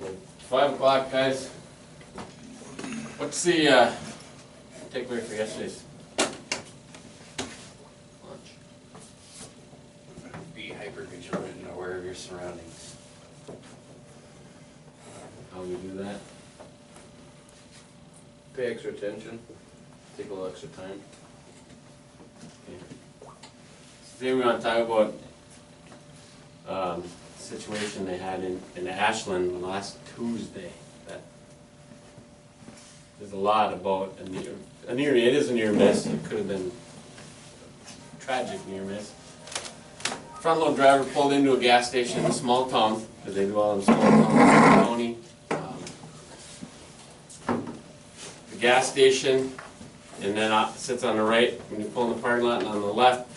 5 o'clock, guys. What's the takeaway for yesterday's lunch? Be hyper vigilant and aware of your surroundings. How do we do that? Pay extra attention, take a little extra time. Okay. Today we want to talk about situation they had in Ashland last Tuesday. There's a lot about a near. It is a near miss. It could have been a tragic near miss. Front load driver pulled into a gas station in a small town, because they do all in small towns in the county. The gas station, and then sits on the right when you pull in the parking lot, and on the left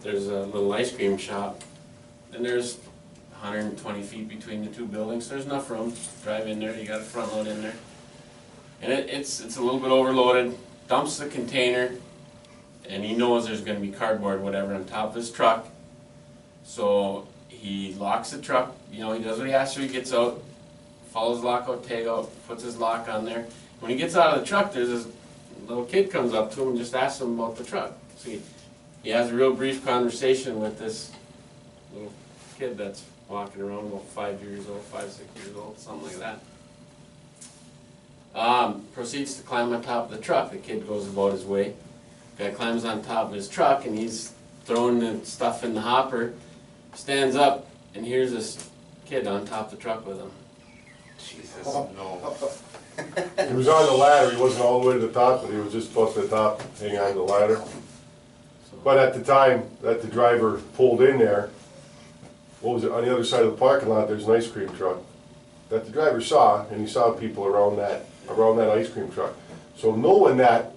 there's a little ice cream shop. And there's 120 feet between the two buildings. There's enough room to drive in there. You got a front load in there. And it's a little bit overloaded. Dumps the container, and he knows there's going to be cardboard, whatever, on top of his truck. So he locks the truck. You know, he does what he has to. He gets out, follows lockout, tag out, puts his lock on there. When he gets out of the truck, there's this little kid comes up to him and just asks him about the truck. So he has a real brief conversation with this little kid that's walking around, about 5 years old, 5, 6 years old, something like that. Proceeds to climb on top of the truck. The kid goes about his way. Guy climbs on top of his truck, and he's throwing the stuff in the hopper. Stands up, and here's this kid on top of the truck with him. Jesus, no. He was on the ladder. He wasn't all the way to the top, but he was just close to the top, hanging on the ladder. But at the time that the driver pulled in there, what was it, on the other side of the parking lot, there's an ice cream truck that the driver saw, and he saw people around that ice cream truck. So knowing that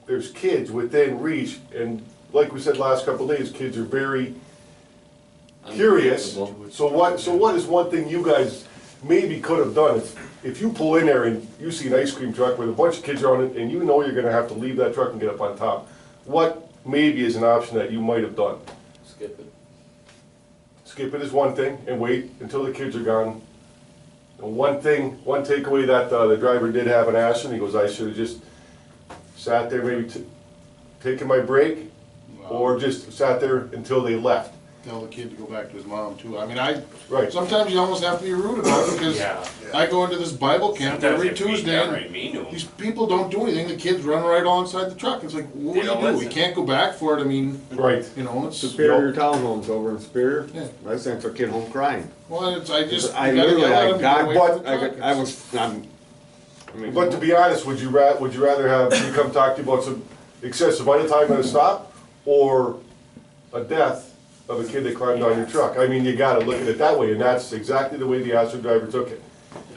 there's kids within reach, and like we said last couple of days, kids are very curious. So what is one thing you guys maybe could have done if you pull in there and you see an ice cream truck with a bunch of kids around it, and you know you're going to have to leave that truck and get up on top? What maybe is an option that you might have done? Skip it. Skip it is one thing, and wait until the kids are gone. And one takeaway that the driver did have in Ashland, he goes, I should have just sat there, maybe taken my break, or just sat there until they left. Tell the kid to go back to his mom too. I mean, Right. sometimes you almost have to be rude about it, because I go into this Bible camp every Tuesday, and these people don't do anything. The kids run right alongside the truck. It's like, what do you do? We can't go back for it. I mean, Right. you know, it's Superior Townhomes over in Superior. Yeah. I sent a kid home crying. well, it's I just I you gotta literally, yell at I them, got, get away from the I, truck. I was, I mean, But to be honest, would you rather have me come talk to you about some excessive idle time at a stop, or a death of a kid that climbed on your truck? I mean, you gotta look at it that way, and that's exactly the way the Ashland driver took it.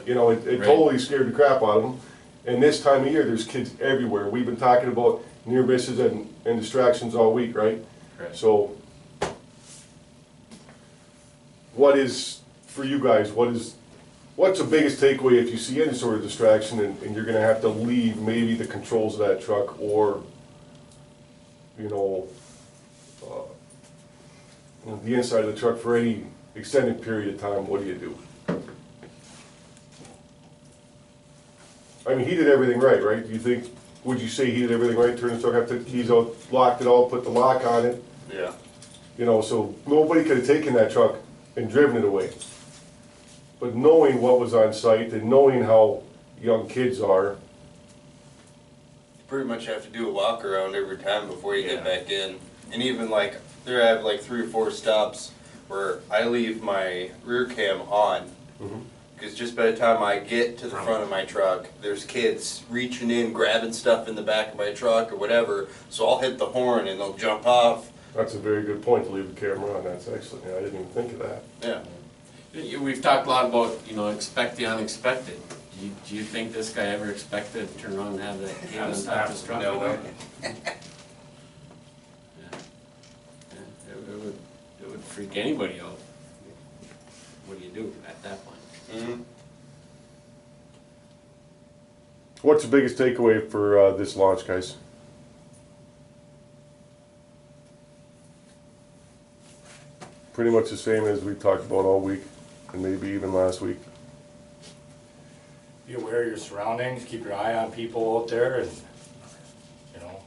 You know, it Right. totally scared the crap out of him. And this time of year, there's kids everywhere. We've been talking about near misses and distractions all week, right? Correct. So, what is, for you guys, what's the biggest takeaway if you see any sort of distraction and you're gonna have to leave maybe the controls of that truck, or, you know, the inside of the truck for any extended period of time? What do you do? I mean, he did everything right? Do you think, would you say he did everything right? Turned the truck, took the keys out, locked it all, put the lock on it? Yeah. You know, so nobody could have taken that truck and driven it away. But knowing what was on site and knowing how young kids are, You pretty much have to do a walk around every time before you get back in. And even like, there I have like 3 or 4 stops where I leave my rear cam on. Because just by the time I get to the front of my truck, there's kids reaching in, grabbing stuff in the back of my truck or whatever. So I'll hit the horn and they'll jump off. that's a very good point to leave the camera on. That's excellent. Yeah, I didn't even think of that. Yeah. We've talked a lot about, expect the unexpected. Do you think this guy ever expected to turn around and have that kid on top of his truck? No way. It would freak anybody out. What do you do at that point? Mm-hmm. What's the biggest takeaway for this launch, guys? Pretty much the same as we talked about all week, and maybe even last week. be aware of your surroundings, keep your eye on people out there and, you know,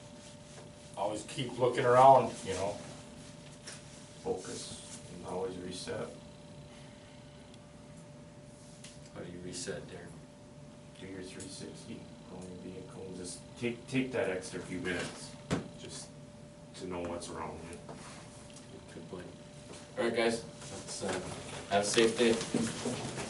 always keep looking around, you know. Focus and always reset. How do you reset there? Do your 360 on your vehicle. Just take that extra few minutes just to know what's around you. Good point. Alright guys, let's have a safe day.